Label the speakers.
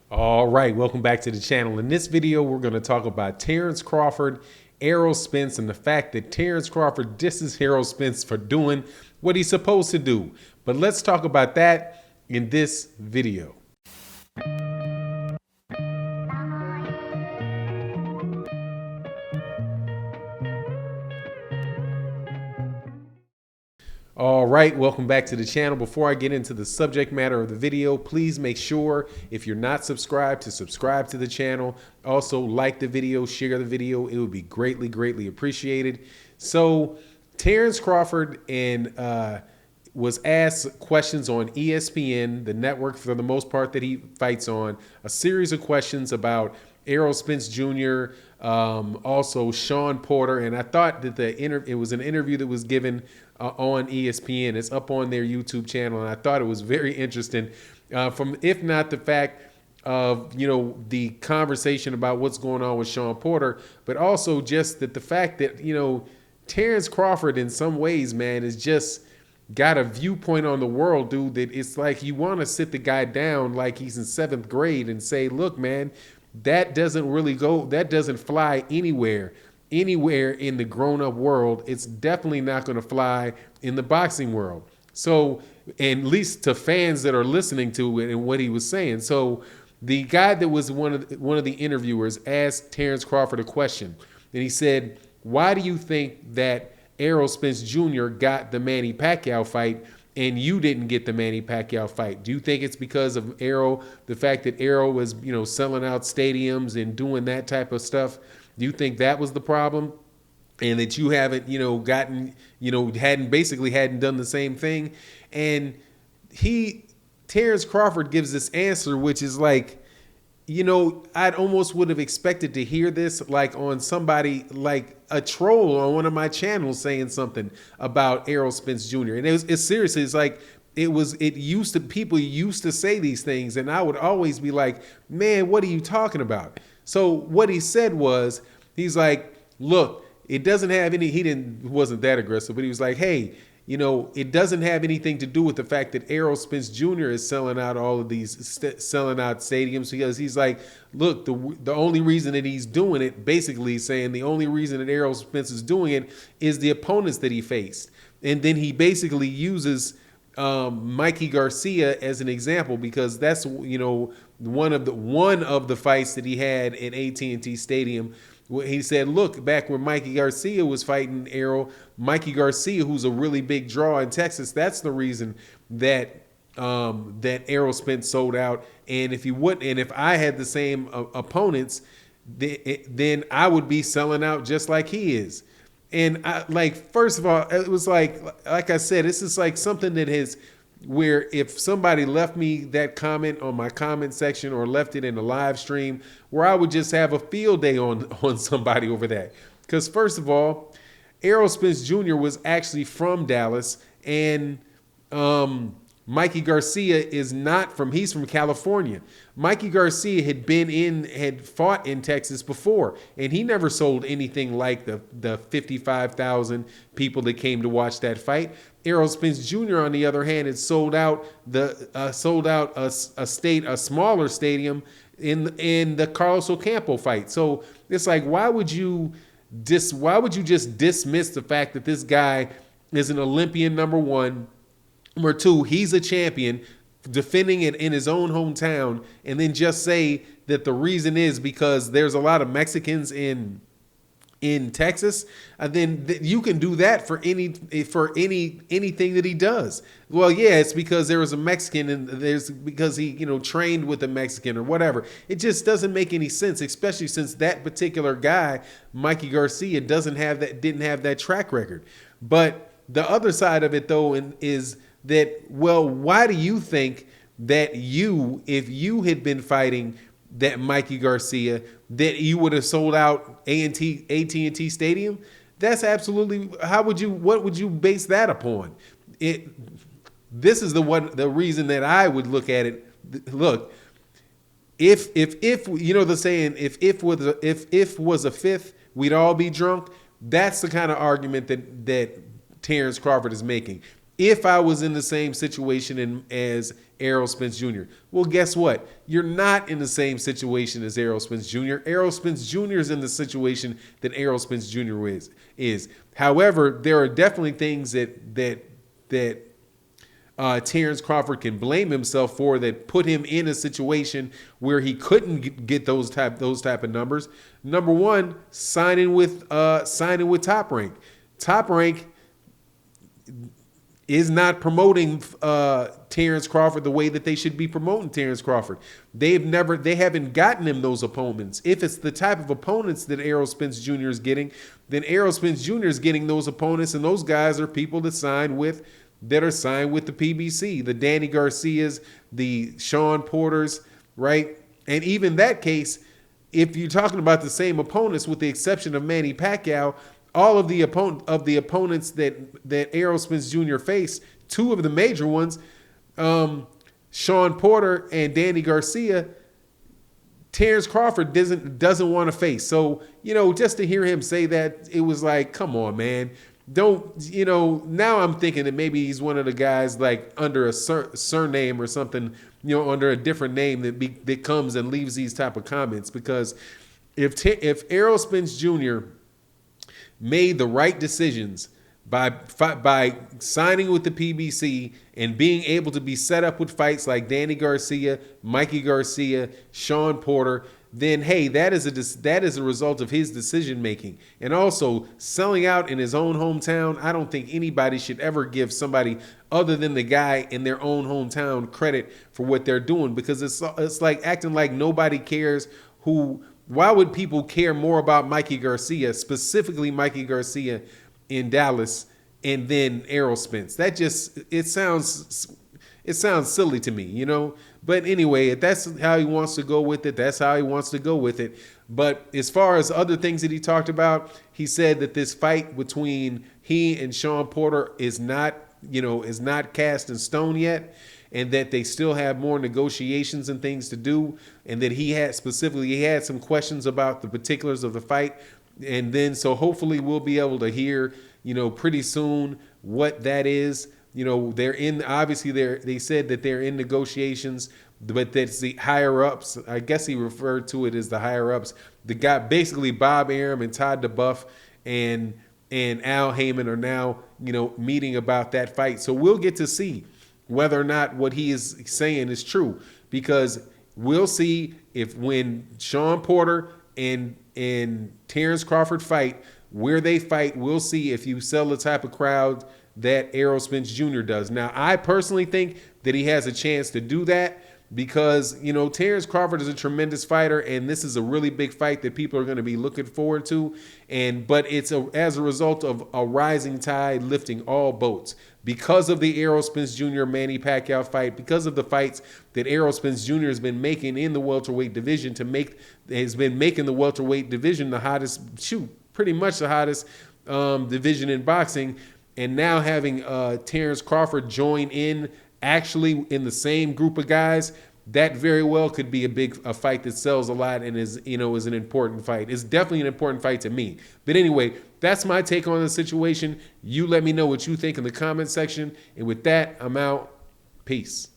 Speaker 1: All right, welcome back to the channel. In this video, we're going to talk about Terence Crawford, Errol Spence, and the fact that Terence Crawford disses Errol Spence for doing what he's supposed to do. But let's talk about that in this video. All right, welcome back to the channel. Before I get into the subject matter of the video, please make sure, if you're not subscribed, to subscribe to the channel. Also, like the video, share the video. It would be greatly, greatly appreciated. So, Terence Crawford was asked questions on ESPN, the network for the most part that he fights on, a series of questions about Errol Spence Jr., also Sean Porter, and I thought that it was an interview that was given on ESPN. It's up on their YouTube channel, and I thought it was very interesting. From if not the fact of the conversation about what's going on with Sean Porter, but also just that the fact that Terence Crawford in some ways, man, is just got a viewpoint on the world, dude, that it's like you want to sit the guy down like he's in 7th grade and say, look, man, that doesn't fly anywhere in the grown-up world. It's definitely not going to fly in the boxing world. So, and at least to fans that are listening to it and what he was saying. So the guy that was one of the interviewers asked Terence Crawford a question, and he said, why do you think that Errol Spence Jr. got the Manny Pacquiao fight and you didn't get the Manny Pacquiao fight? Do you think it's because of Errol, the fact that Errol was, selling out stadiums and doing that type of stuff? Do you think that was the problem? And that you haven't, hadn't done the same thing? And Terence Crawford gives this answer, which is like, I'd almost would have expected to hear this like on somebody like a troll on one of my channels saying something about Errol Spence Jr. And it's seriously, it's like people used to say these things, and I would always be like, man, what are you talking about? So what he said was, he's like, look, it doesn't have any, wasn't that aggressive, but he was like, hey, it doesn't have anything to do with the fact that Errol Spence Jr. is selling out all of these, selling out stadiums, because he's like, look, the only reason that he's doing it, basically saying the only reason that Errol Spence is doing it is the opponents that he faced. And then he basically uses Mikey Garcia as an example, because that's, one of the fights that he had at AT&T Stadium. He said, look, back when Mikey Garcia was fighting Errol, Mikey Garcia, who's a really big draw in Texas, that's the reason that that Errol Spence sold out. And if I had the same opponents, then I would be selling out just like he is. And first of all, it was like I said, this is like something that has, where if somebody left me that comment on my comment section or left it in a live stream, where I would just have a field day on somebody over that. Because first of all, Errol Spence Jr. was actually from Dallas, and Mikey Garcia is not he's from California. Mikey Garcia had fought in Texas before, and he never sold anything like the 55,000 people that came to watch that fight. Errol Spence Jr., on the other hand, had sold out a smaller stadium in the Carlos Ocampo fight. So it's like, why would you just dismiss the fact that this guy is an Olympian, number one? Number two, he's a champion, defending it in his own hometown, and then just say that the reason is because there's a lot of Mexicans in Texas, and then you can do that for anything that he does. Well, yeah, it's because there was a Mexican, and because he trained with a Mexican or whatever. It just doesn't make any sense, especially since that particular guy, Mikey Garcia, didn't have that track record. But the other side of it, though, is that, well, why do you think that if you had been fighting that Mikey Garcia, that you would have sold out AT&T Stadium? That's absolutely, what would you base that upon? This is the reason that I would look at it. Look, if the saying, if was a fifth, we'd all be drunk. That's the kind of argument that Terence Crawford is making. if I was in the same situation as Errol Spence Jr. Well, guess what? You're not in the same situation as Errol Spence Jr. Errol Spence Jr. is in the situation that Errol Spence Jr. is. However, there are definitely things that Terence Crawford can blame himself for that put him in a situation where he couldn't get those type of numbers. Number one, signing with Top Rank. Top Rank is not promoting Terence Crawford the way that they should be promoting Terence Crawford. They haven't gotten him those opponents. If it's the type of opponents that Errol Spence Jr. is getting, then Errol Spence Jr. is getting those opponents, and those guys are people that are signed with the PBC, the Danny Garcias, the Sean Porters, right? And even that case, if you're talking about the same opponents, with the exception of Manny Pacquiao, all of the opponents that Errol Spence Jr. faced, two of the major ones, Sean Porter and Danny Garcia, Terence Crawford doesn't want to face. So, just to hear him say that, it was like, come on, man. Don't, now I'm thinking that maybe he's one of the guys like under a surname or something, under a different name that comes and leaves these type of comments. Because if Errol Spence Jr. made the right decisions by signing with the PBC and being able to be set up with fights like Danny Garcia, Mikey Garcia, Sean Porter, then hey, that is a result of his decision making. And also selling out in his own hometown. I don't think anybody should ever give somebody other than the guy in their own hometown credit for what they're doing, because it's like acting like nobody cares why would people care more about Mikey Garcia, specifically Mikey Garcia in Dallas, and then Errol Spence? It sounds silly to me, But anyway, if that's how he wants to go with it, that's how he wants to go with it. But as far as other things that he talked about, he said that this fight between he and Sean Porter is not cast in stone yet, and that they still have more negotiations and things to do, and that he had some questions about the particulars of the fight. And then so hopefully we'll be able to hear, pretty soon what that is. They said that they're in negotiations, but that's the higher ups. I guess he referred to it as the higher ups. The guy, basically Bob Arum and Todd DeBuff and Al Heyman are now, meeting about that fight. So we'll get to see whether or not what he is saying is true, because we'll see if when Sean Porter and Terence Crawford fight, where they fight, we'll see if you sell the type of crowd that Errol Spence Jr. does. Now, I personally think that he has a chance to do that because, Terence Crawford is a tremendous fighter, and this is a really big fight that people are going to be looking forward to. But it's as a result of a rising tide lifting all boats. Because of the Errol Spence Jr. Manny Pacquiao fight, because of the fights that Errol Spence Jr. has been making in the welterweight division has been making the welterweight division pretty much the hottest division in boxing. And now having Terence Crawford join in actually in the same group of guys, that very well could be a fight that sells a lot and is an important fight. It's definitely an important fight to me. But anyway, that's my take on the situation. You let me know what you think in the comment section. And with that, I'm out. Peace.